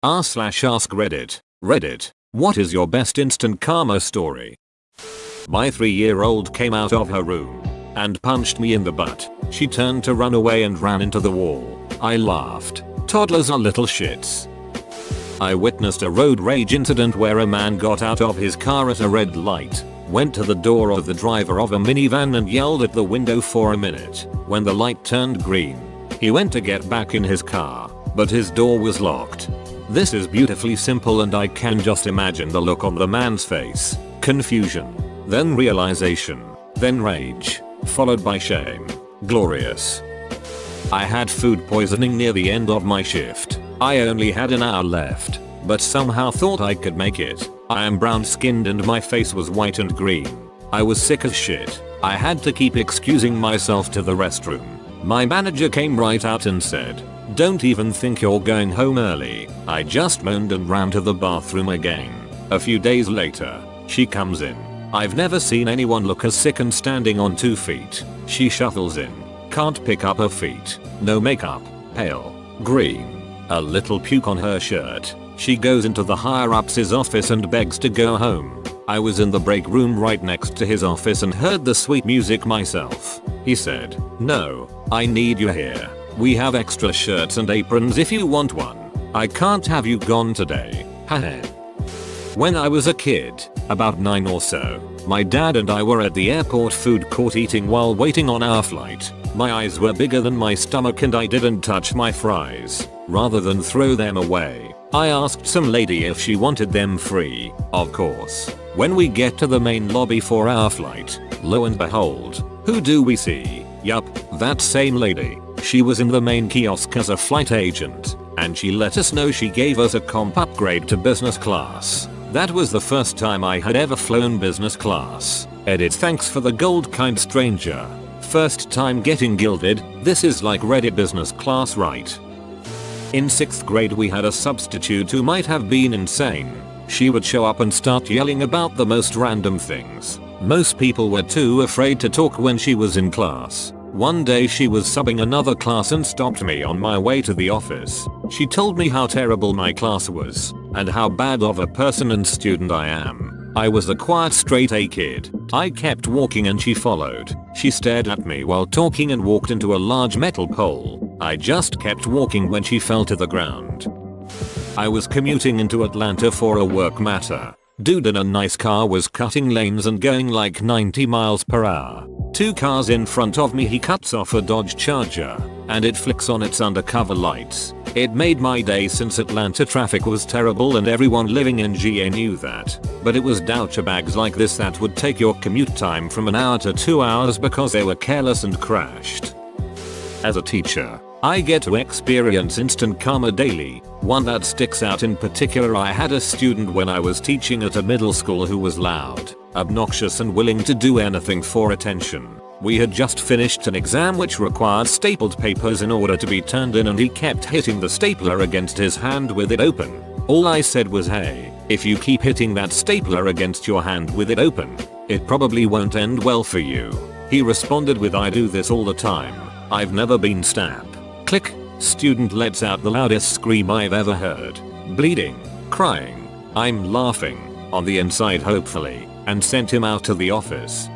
r/AskReddit. Reddit. What is your best instant karma story? My 3-year-old came out of her room and punched me in the butt. She turned to run away and ran into the wall. I laughed. Toddlers are little shits. I witnessed a road rage incident where a man got out of his car at a red light, went to the door of the driver of a minivan and yelled at the window for a minute. When the light turned green, he went to get back in his car, but his door was locked. This is beautifully simple and I can just imagine the look on the man's face. Confusion, then realization, then rage, followed by shame. Glorious. I had food poisoning near the end of my shift. I only had an hour left, but somehow thought I could make it. I am brown skinned and my face was white and green. I was sick as shit. I had to keep excusing myself to the restroom. My manager came right out and said, "Don't even think you're going home early." I just moaned and ran to the bathroom again. A few days later, she comes in. I've never seen anyone look as sick and standing on 2 feet. She shuffles in. Can't pick up her feet. No makeup. Pale. Green. A little puke on her shirt. She goes into the higher-ups' office and begs to go home. I was in the break room right next to his office and heard the sweet music myself. He said, "No, I need you here. We have extra shirts and aprons if you want one. I can't have you gone today." Haha. When I was a kid, about 9 or so, my dad and I were at the airport food court eating while waiting on our flight. My eyes were bigger than my stomach and I didn't touch my fries. Rather than throw them away, I asked some lady if she wanted them free. Of course. When we get to the main lobby for our flight, lo and behold, who do we see? Yup, that same lady. She was in the main kiosk as a flight agent, and she let us know she gave us a comp upgrade to business class. That was the first time I had ever flown business class. Edit. Thanks for the gold, kind stranger. First time getting gilded. This is like Reddit business class, right? In 6th grade we had a substitute who might have been insane. She would show up and start yelling about the most random things. Most people were too afraid to talk when she was in class. One day she was subbing another class and stopped me on my way to the office. She told me how terrible my class was and how bad of a person and student I am. I was a quiet straight A kid. I kept walking and she followed. She stared at me while talking and walked into a large metal pole. I just kept walking when she fell to the ground. I was commuting into Atlanta for a work matter. Dude in a nice car was cutting lanes and going like 90 miles per hour. 2 cars in front of me, he cuts off a Dodge Charger and it flicks on its undercover lights. It made my day since Atlanta traffic was terrible and everyone living in GA knew that. But it was douchebags like this that would take your commute time from an hour to 2 hours because they were careless and crashed. As a teacher, I get to experience instant karma daily. One that sticks out in particular: I had a student when I was teaching at a middle school who was loud, obnoxious and willing to do anything for attention. We had just finished an exam which required stapled papers in order to be turned in and he kept hitting the stapler against his hand with it open. All I said was, "Hey, if you keep hitting that stapler against your hand with it open, it probably won't end well for you." He responded with, "I do this all the time. I've never been stabbed." Click. Student lets out the loudest scream I've ever heard. Bleeding. Crying. I'm laughing. On the inside hopefully. And sent him out to the office.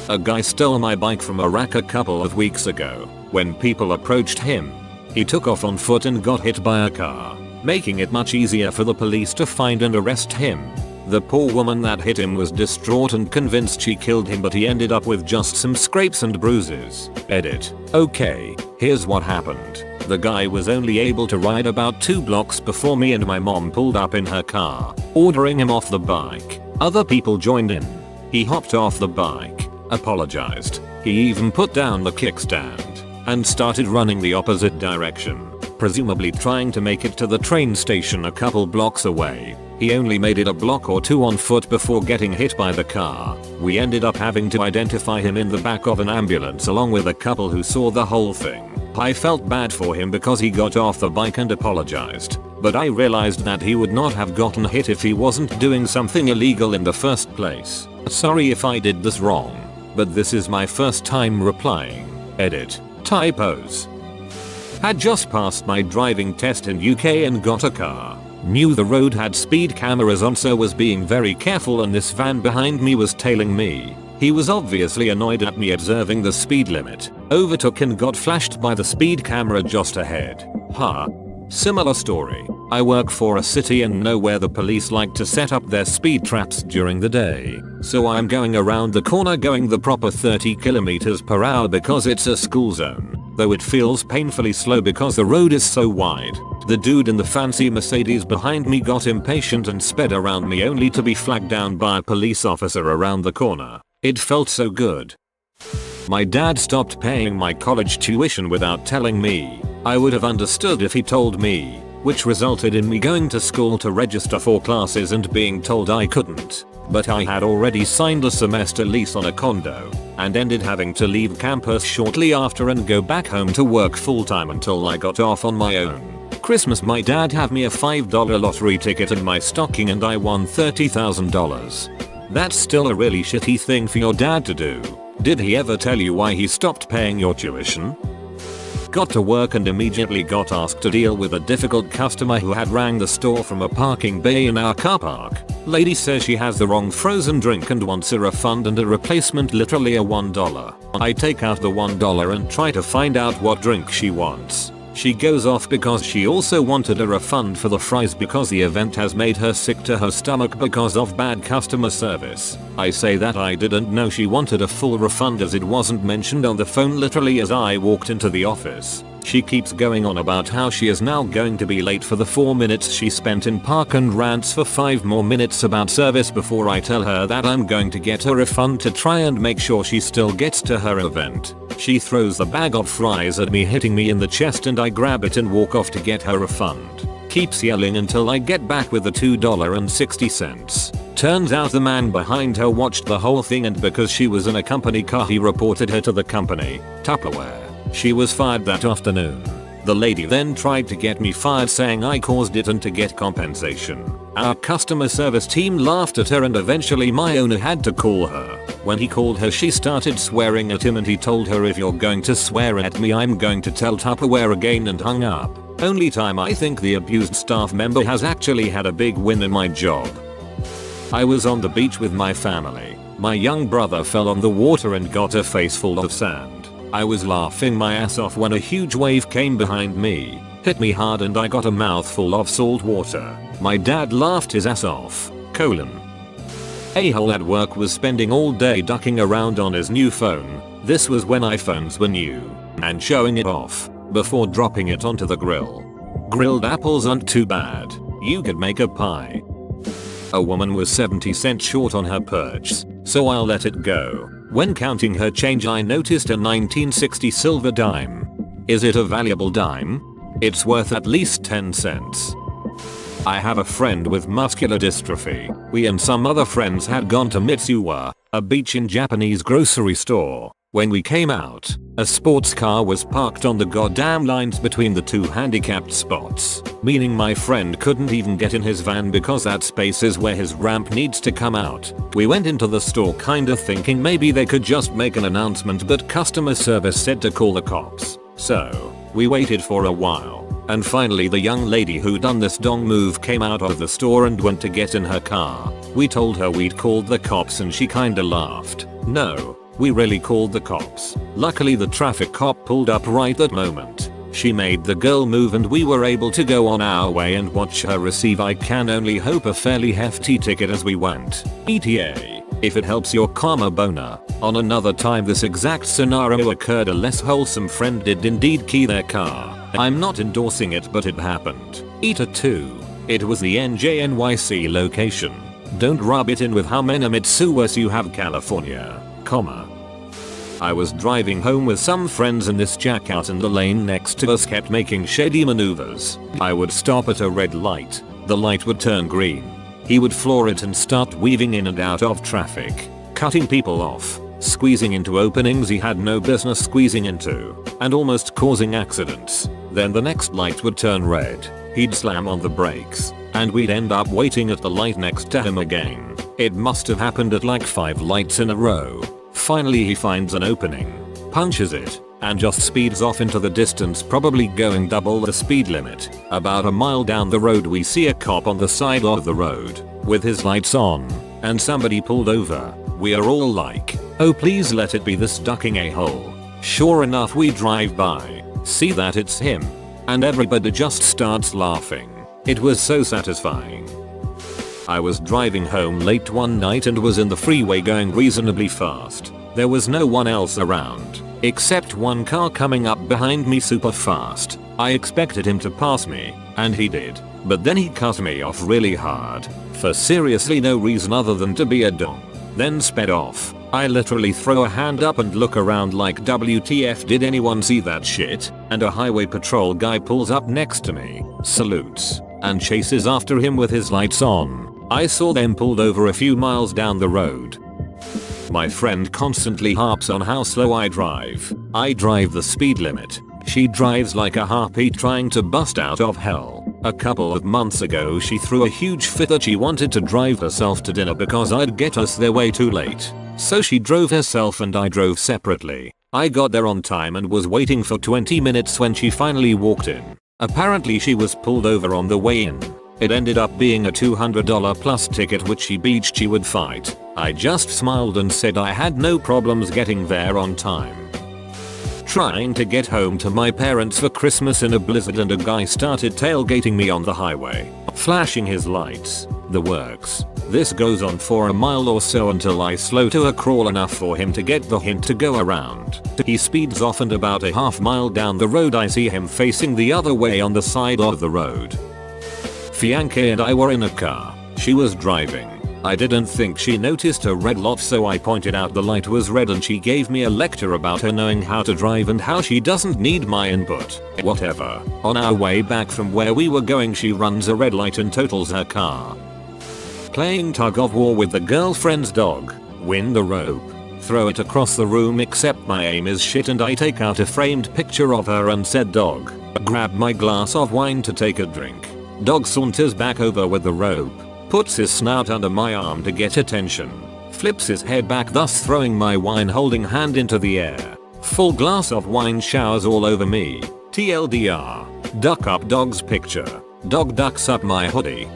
A guy stole my bike from a rack a couple of weeks ago. When people approached him, he took off on foot and got hit by a car, making it much easier for the police to find and arrest him. The poor woman that hit him was distraught and convinced she killed him, but he ended up with just some scrapes and bruises. Edit. Okay, here's what happened. The guy was only able to ride about 2 blocks before me and my mom pulled up in her car, ordering him off the bike. Other people joined in. He hopped off the bike, apologized. He even put down the kickstand and started running the opposite direction, presumably trying to make it to the train station a couple blocks away. He only made it a block or 2 on foot before getting hit by the car. We ended up having to identify him in the back of an ambulance along with a couple who saw the whole thing. I felt bad for him because he got off the bike and apologized, but I realized that he would not have gotten hit if he wasn't doing something illegal in the first place. Sorry if I did this wrong, but this is my first time replying. Edit. Typos. Had just passed my driving test in UK and got a car. Knew the road had speed cameras on, so was being very careful, and this van behind me was tailing me. He was obviously annoyed at me observing the speed limit, overtook and got flashed by the speed camera just ahead. Similar story. I work for a city and know where the police like to set up their speed traps during the day. So I'm going around the corner going the proper 30 km/h because it's a school zone, though it feels painfully slow because the road is so wide. The dude in the fancy Mercedes behind me got impatient and sped around me only to be flagged down by a police officer around the corner. It felt so good. My dad stopped paying my college tuition without telling me. I would have understood if he told me, which resulted in me going to school to register for classes and being told I couldn't. But I had already signed a semester lease on a condo and ended having to leave campus shortly after and go back home to work full time until I got off on my own. Christmas, my dad had me a $5 lottery ticket in my stocking and I won $30,000. That's still a really shitty thing for your dad to do. Did he ever tell you why he stopped paying your tuition? Got to work and immediately got asked to deal with a difficult customer who had rang the store from a parking bay in our car park. Lady says she has the wrong frozen drink and wants a refund and a replacement, literally a $1. I take out the $1 and try to find out what drink she wants. She goes off because she also wanted a refund for the fries because the event has made her sick to her stomach because of bad customer service. I say that I didn't know she wanted a full refund as it wasn't mentioned on the phone literally as I walked into the office. She keeps going on about how she is now going to be late for the 4 minutes she spent in park and rants for 5 more minutes about service before I tell her that I'm going to get her refund to try and make sure she still gets to her event. She throws the bag of fries at me, hitting me in the chest, and I grab it and walk off to get her refund. Keeps yelling until I get back with the $2.60. Turns out the man behind her watched the whole thing, and because she was in a company car he reported her to the company, Tupperware. She was fired that afternoon. The lady then tried to get me fired saying I caused it and to get compensation. Our customer service team laughed at her and eventually my owner had to call her. When he called her she started swearing at him and he told her, if you're going to swear at me I'm going to tell Tupperware again, and hung up. Only time I think the abused staff member has actually had a big win in my job. I was on the beach with my family. My young brother fell on the water and got a face full of sand. I was laughing my ass off when a huge wave came behind me, hit me hard, and I got a mouthful of salt water. My dad laughed his ass off. A-hole at work was spending all day ducking around on his new phone. This was when iPhones were new, and showing it off before dropping it onto the grill. Grilled apples aren't too bad. You could make a pie. A woman was 70 cents short on her purchase, so I'll let it go. When counting her change I noticed a 1960 silver dime. Is it a valuable dime? It's worth at least 10 cents. I have a friend with muscular dystrophy. We and some other friends had gone to Mitsuwa, a beach in Japanese grocery store. When we came out, a sports car was parked on the goddamn lines between the two handicapped spots, meaning my friend couldn't even get in his van because that space is where his ramp needs to come out. We went into the store kinda thinking maybe they could just make an announcement, but customer service said to call the cops. So, we waited for a while, and finally the young lady who done this dong move came out of the store and went to get in her car. We told her we'd called the cops and she kinda laughed. No, we really called the cops. Luckily the traffic cop pulled up right that moment. She made the girl move and we were able to go on our way and watch her receive, I can only hope, a fairly hefty ticket as we went. ETA, if it helps your karma boner. On another time this exact scenario occurred. A less wholesome friend did indeed key their car. I'm not endorsing it, but it happened. ETA 2. It was the NJNYC location. Don't rub it in with how many Mitsuwas you have, California. I was driving home with some friends and this jack out in the lane next to us kept making shady maneuvers. I would stop at a red light. The light would turn green. He would floor it and start weaving in and out of traffic, cutting people off, squeezing into openings he had no business squeezing into, and almost causing accidents. Then the next light would turn red. He'd slam on the brakes, and we'd end up waiting at the light next to him again. It must have happened at like 5 lights in a row. Finally he finds an opening, punches it, and just speeds off into the distance, probably going double the speed limit. About a mile down the road we see a cop on the side of the road with his lights on, and somebody pulled over. We are all like, oh please let it be this ducking a-hole. Sure enough, we drive by, see that it's him, and everybody just starts laughing. It was so satisfying. I was driving home late one night and was in the freeway going reasonably fast. There was no one else around, except one car coming up behind me super fast. I expected him to pass me, and he did, but then he cut me off really hard, for seriously no reason other than to be a dong. Then sped off. I literally throw a hand up and look around like WTF, did anyone see that shit? And a highway patrol guy pulls up next to me, salutes, and chases after him with his lights on. I saw them pulled over a few miles down the road. My friend constantly harps on how slow I drive. I drive the speed limit. She drives like a harpy trying to bust out of hell. A couple of months ago she threw a huge fit that she wanted to drive herself to dinner because I'd get us there way too late. So she drove herself and I drove separately. I got there on time and was waiting for 20 minutes when she finally walked in. Apparently she was pulled over on the way in. It ended up being a $200 plus ticket which she beached she would fight. I just smiled and said I had no problems getting there on time. Trying to get home to my parents for Christmas in a blizzard and a guy started tailgating me on the highway, flashing his lights, the works. This goes on for a mile or so until I slow to a crawl enough for him to get the hint to go around. He speeds off and about a half mile down the road I see him facing the other way on the side of the road. Fianca and I were in a car. She was driving. I didn't think she noticed a red lot, so I pointed out the light was red and she gave me a lecture about her knowing how to drive and how she doesn't need my input. Whatever. On our way back from where we were going she runs a red light and totals her car. Playing tug of war with the girlfriend's dog. Win the rope. Throw it across the room except my aim is shit and I take out a framed picture of her and said dog. Grab my glass of wine to take a drink. Dog saunters back over with the rope. Puts his snout under my arm to get attention. Flips his head back, thus throwing my wine holding hand into the air. Full glass of wine showers all over me. TLDR. Duck up dog's picture. Dog ducks up my hoodie.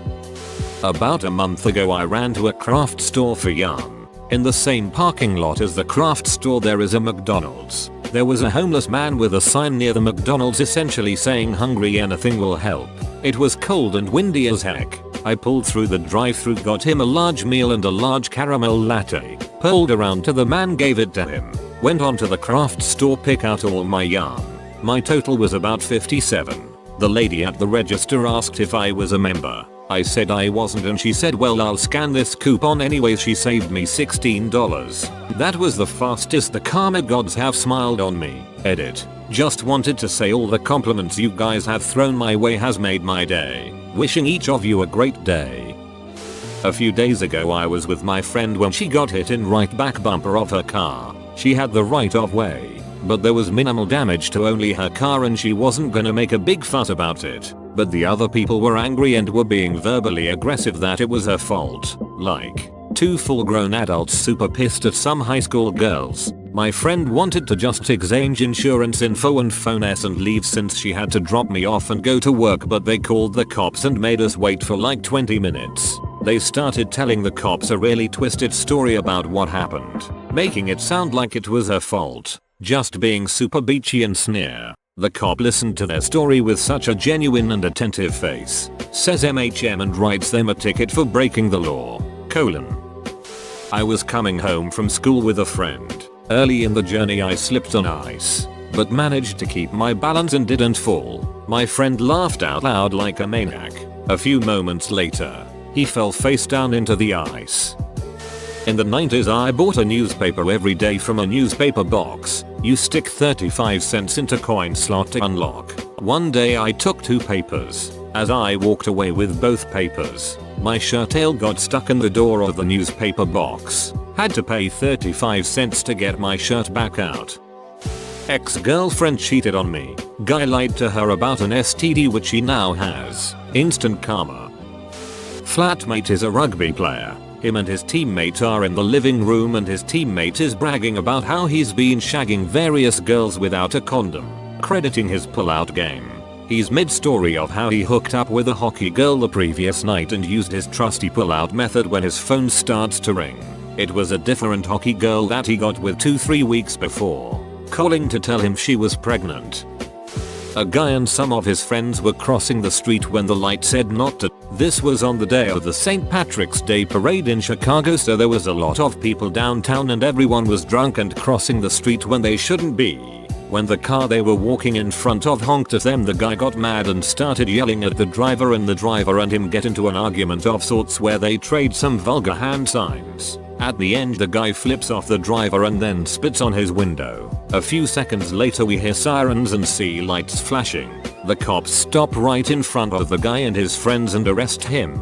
About a month ago I ran to a craft store for yarn. In the same parking lot as the craft store there is a McDonald's. There was a homeless man with a sign near the McDonald's essentially saying hungry anything will help. It was cold and windy as heck. I pulled through the drive-thru, got him a large meal and a large caramel latte, pulled around to the man, gave it to him, went on to the craft store, pick out all my yarn. My total was about $57. The lady at the register asked if I was a member. I said I wasn't and she said well I'll scan this coupon anyways. She saved me $16. That was the fastest the karma gods have smiled on me. Edit. Just wanted to say all the compliments you guys have thrown my way has made my day. Wishing each of you a great day. A few days ago I was with my friend when she got hit in right back bumper of her car. She had the right of way, but there was minimal damage to only her car and she wasn't gonna make a big fuss about it. But the other people were angry and were being verbally aggressive that it was her fault. Like, two full-grown adults super pissed at some high school girls. My friend wanted to just exchange insurance info and phone us and leave since she had to drop me off and go to work, but they called the cops and made us wait for like 20 minutes. They started telling the cops a really twisted story about what happened, making it sound like it was her fault, just being super beachy and sneer. The cop listened to their story with such a genuine and attentive face, says MHM, and writes them a ticket for breaking the law. I was coming home from school with a friend. Early in the journey I slipped on ice, but managed to keep my balance and didn't fall. My friend laughed out loud like a maniac. A few moments later, he fell face down into the ice. In the 90s I bought a newspaper every day from a newspaper box. You stick 35 cents into coin slot to unlock. One day I took 2 papers. As I walked away with both papers, my shirt tail got stuck in the door of the newspaper box. Had to pay 35 cents to get my shirt back out. Ex-girlfriend cheated on me. Guy lied to her about an STD which she now has. Instant karma. Flatmate is a rugby player. Him and his teammate are in the living room and his teammate is bragging about how he's been shagging various girls without a condom, crediting his pull-out game. He's mid-story of how he hooked up with a hockey girl the previous night and used his trusty pull-out method when his phone starts to ring. It was a different hockey girl that he got with 2-3 weeks before, calling to tell him she was pregnant. A guy and some of his friends were crossing the street when the light said not to. This was on the day of the St. Patrick's Day parade in Chicago, so there was a lot of people downtown and everyone was drunk and crossing the street when they shouldn't be. When the car they were walking in front of honked at them, the guy got mad and started yelling at the driver, and the driver and him get into an argument of sorts where they trade some vulgar hand signs. At the end, the guy flips off the driver and then spits on his window. A few seconds later we hear sirens and see lights flashing. The cops stop right in front of the guy and his friends and arrest him.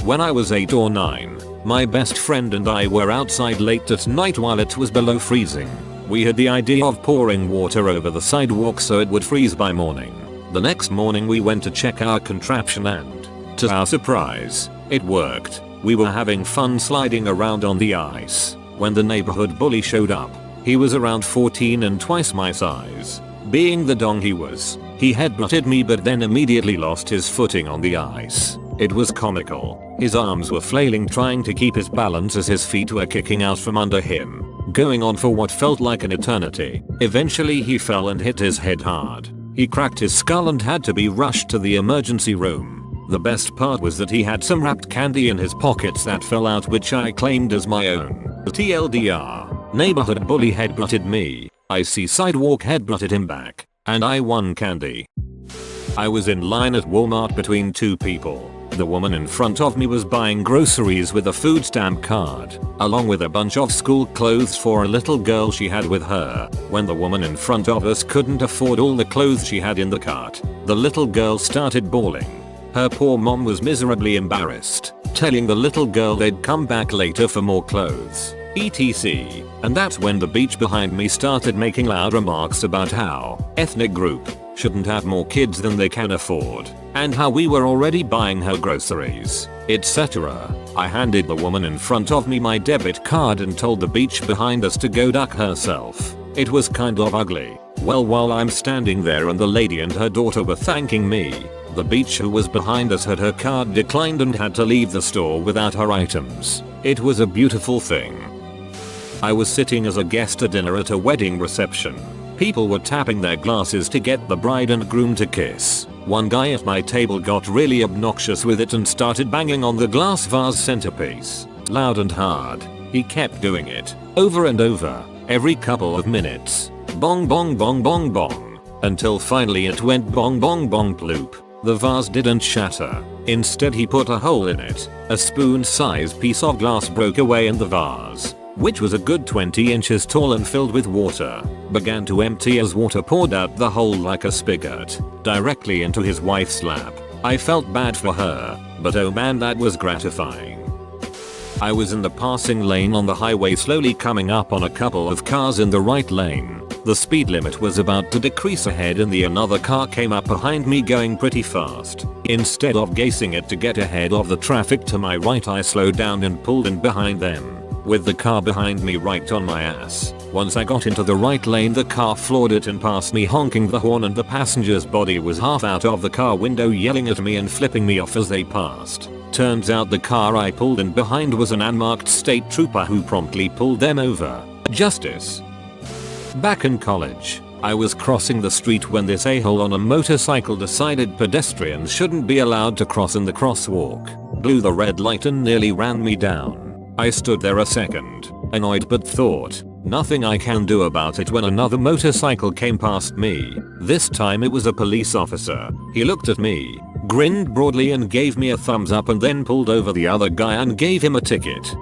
When I was 8 or 9, my best friend and I were outside late at night while it was below freezing. We had the idea of pouring water over the sidewalk so it would freeze by morning. The next morning we went to check our contraption and, to our surprise, it worked. We were having fun sliding around on the ice when the neighborhood bully showed up. He was around 14 and twice my size. Being the dong he was, he headbutted me but then immediately lost his footing on the ice. It was comical. His arms were flailing trying to keep his balance as his feet were kicking out from under him, going on for what felt like an eternity. Eventually he fell and hit his head hard. He cracked his skull and had to be rushed to the emergency room. The best part was that he had some wrapped candy in his pockets that fell out, which I claimed as my own. TLDR, neighborhood bully headbutted me, I see sidewalk headbutted him back, and I won candy. I was in line at Walmart between two people. The woman in front of me was buying groceries with a food stamp card, along with a bunch of school clothes for a little girl she had with her. When the woman in front of us couldn't afford all the clothes she had in the cart, the little girl started bawling. Her poor mom was miserably embarrassed, telling the little girl they'd come back later for more clothes, etc. And that's when the beach behind me started making loud remarks about how ethnic group shouldn't have more kids than they can afford, and how we were already buying her groceries, etc. I handed the woman in front of me my debit card and told the beach behind us to go duck herself. It was kind of ugly. Well, while I'm standing there and the lady and her daughter were thanking me, the beach who was behind us had her card declined and had to leave the store without her items. It was a beautiful thing. I was sitting as a guest at dinner at a wedding reception. People were tapping their glasses to get the bride and groom to kiss. One guy at my table got really obnoxious with it and started banging on the glass vase centerpiece, loud and hard. He kept doing it, over and over, every couple of minutes. Bong bong bong bong bong, until finally it went bong bong bong ploop. The vase didn't shatter. Instead he put a hole in it. A spoon-sized piece of glass broke away and the vase, which was a good 20 inches tall and filled with water, began to empty as water poured out the hole like a spigot, directly into his wife's lap. I felt bad for her, but oh man, that was gratifying. I was in the passing lane on the highway slowly coming up on a couple of cars in the right lane. The speed limit was about to decrease ahead and another car came up behind me going pretty fast. Instead of gazing it to get ahead of the traffic to my right, I slowed down and pulled in behind them, with the car behind me right on my ass. Once I got into the right lane, the car floored it and passed me honking the horn, and the passenger's body was half out of the car window yelling at me and flipping me off as they passed. Turns out the car I pulled in behind was an unmarked state trooper who promptly pulled them over. Justice. Back in college, I was crossing the street when this a-hole on a motorcycle decided pedestrians shouldn't be allowed to cross in the crosswalk, blew the red light and nearly ran me down. I stood there a second, annoyed, but thought, nothing I can do about it, when another motorcycle came past me. This time it was a police officer. He looked at me, grinned broadly and gave me a thumbs up, and then pulled over the other guy and gave him a ticket.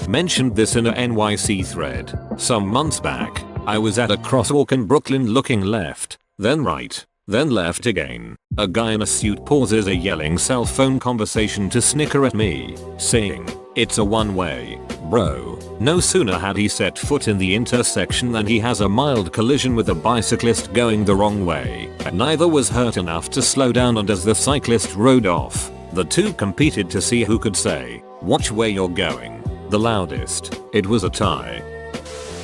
Mentioned this in a NYC thread some months back. I was at a crosswalk in Brooklyn looking left, then right, then left again. A guy in a suit pauses a yelling cell phone conversation to snicker at me, saying, "It's a one-way, bro." No sooner had he set foot in the intersection than he has a mild collision with a bicyclist going the wrong way. Neither was hurt enough to slow down, and as the cyclist rode off, The two competed to see who could say, "Watch where you're going" the loudest. It was a tie.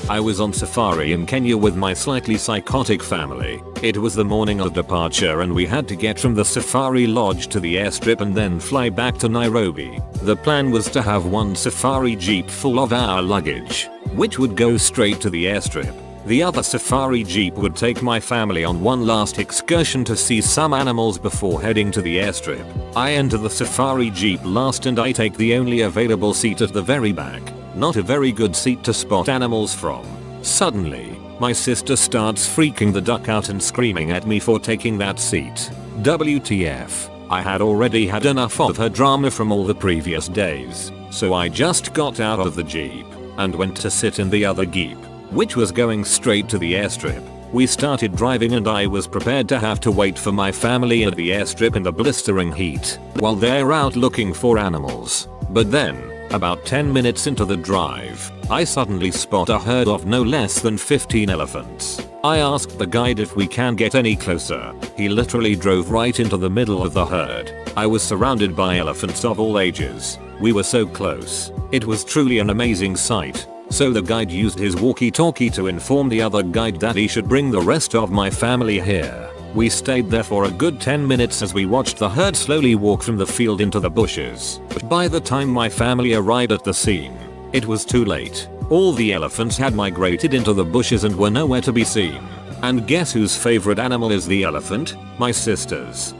I was on safari in Kenya with my slightly psychotic family. It was the morning of departure and we had to get from the safari lodge to the airstrip and then fly back to Nairobi. The plan was to have one safari jeep full of our luggage, which would go straight to the airstrip. The other safari jeep would take my family on one last excursion to see some animals before heading to the airstrip. I enter the safari jeep last and I take the only available seat at the very back. Not a very good seat to spot animals from. Suddenly, my sister starts freaking the duck out and screaming at me for taking that seat. WTF. I had already had enough of her drama from all the previous days, so I just got out of the jeep and went to sit in the other jeep, which was going straight to the airstrip. We started driving and I was prepared to have to wait for my family at the airstrip in the blistering heat while they're out looking for animals. But then, about 10 minutes into the drive, I suddenly spot a herd of no less than 15 elephants. I asked the guide if we can get any closer. He literally drove right into the middle of the herd. I was surrounded by elephants of all ages. We were so close. It was truly an amazing sight. So the guide used his walkie-talkie to inform the other guide that he should bring the rest of my family here. We stayed there for a good 10 minutes as we watched the herd slowly walk from the field into the bushes. By the time my family arrived at the scene, it was too late. All the elephants had migrated into the bushes and were nowhere to be seen. And guess whose favorite animal is the elephant? My sister's.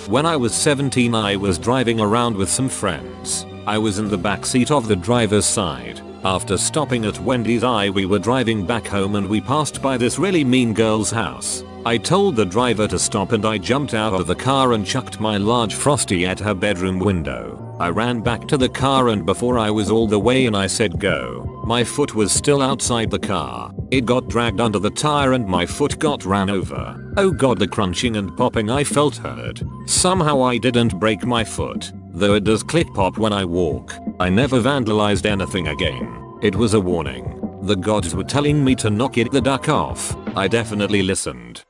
When I was 17 I was driving around with some friends. I was in the back seat of the driver's side. After stopping at Wendy's we were driving back home and we passed by this really mean girl's house. I told the driver to stop and I jumped out of the car and chucked my large Frosty at her bedroom window. I ran back to the car and before I was all the way in I said go. My foot was still outside the car. It got dragged under the tire and my foot got ran over. Oh god, the crunching and popping I felt hurt. Somehow I didn't break my foot, though it does click pop when I walk. I never vandalized anything again. It was a warning. The gods were telling me to knock it the duck off. I definitely listened.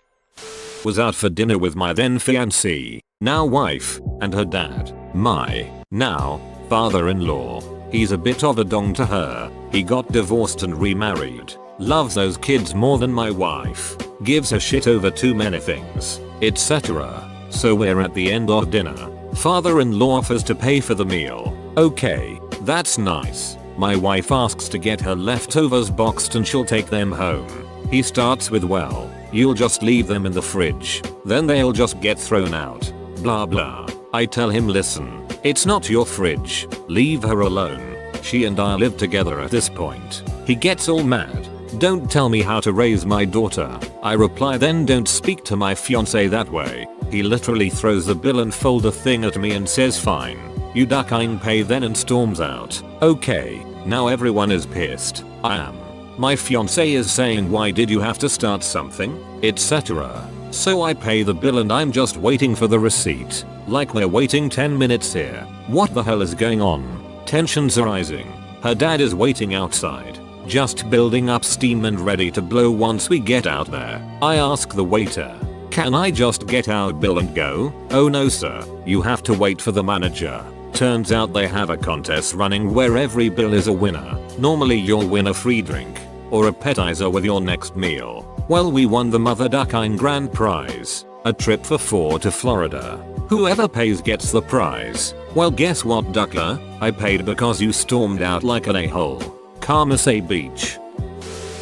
Was out for dinner with my then fiancée, now wife, and her dad, my now father-in-law. He's a bit of a dong to her. He got divorced and remarried. Loves those kids more than my wife. Gives a shit over too many things, etc. So we're at the end of dinner. Father-in-law offers to pay for the meal. Okay, that's nice. My wife asks to get her leftovers boxed and she'll take them home. He starts with, well, you'll just leave them in the fridge, then they'll just get thrown out. Blah blah. I tell him, listen, it's not your fridge, leave her alone. She and I live together at this point. He gets all mad. Don't tell me how to raise my daughter. I reply, then don't speak to my fiance that way. He literally throws the bill and folder thing at me and says fine. You duck, I'll pay then, and storms out. Okay, now everyone is pissed. I am. My fiance is saying why did you have to start something, etc. So I pay the bill and I'm just waiting for the receipt. Like we're waiting 10 minutes here. What the hell is going on? Tensions are rising. Her dad is waiting outside, just building up steam and ready to blow once we get out there. I ask the waiter, can I just get our bill and go? Oh no sir, you have to wait for the manager. Turns out they have a contest running where every bill is a winner. Normally you'll win a free drink or appetizer with your next meal. Well, we won the mother duckine grand prize, a trip for 4 to Florida. Whoever pays gets the prize. Well, guess what, ducker? I paid because you stormed out like an a-hole. Karmasay Beach.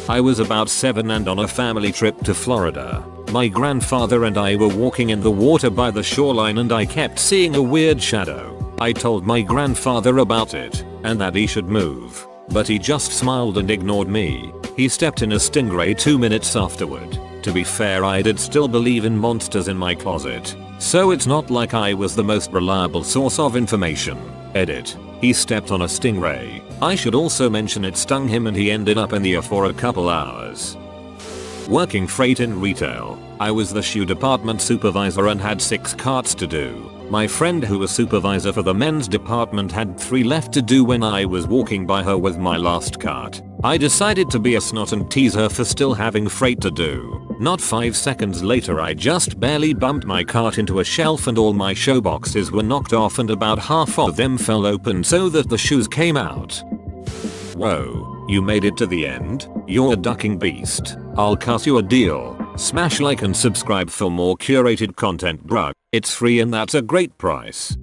I was about 7 and on a family trip to Florida. My grandfather and I were walking in the water by the shoreline and I kept seeing a weird shadow. I told my grandfather about it and that he should move, but he just smiled and ignored me. He stepped in a stingray 2 minutes afterward. To be fair, I did still believe in monsters in my closet, so it's not like I was the most reliable source of information. Edit. He stepped on a stingray. I should also mention it stung him and he ended up in the ER for a couple hours. Working freight in retail, I was the shoe department supervisor and had 6 carts to do. My friend who was supervisor for the men's department had 3 left to do when I was walking by her with my last cart. I decided to be a snot and tease her for still having freight to do. Not 5 seconds later I just barely bumped my cart into a shelf and all my show boxes were knocked off and about half of them fell open so that the shoes came out. Whoa, you made it to the end? You're a ducking beast. I'll cut you a deal. Smash like and subscribe for more curated content, bruh. It's free and that's a great price.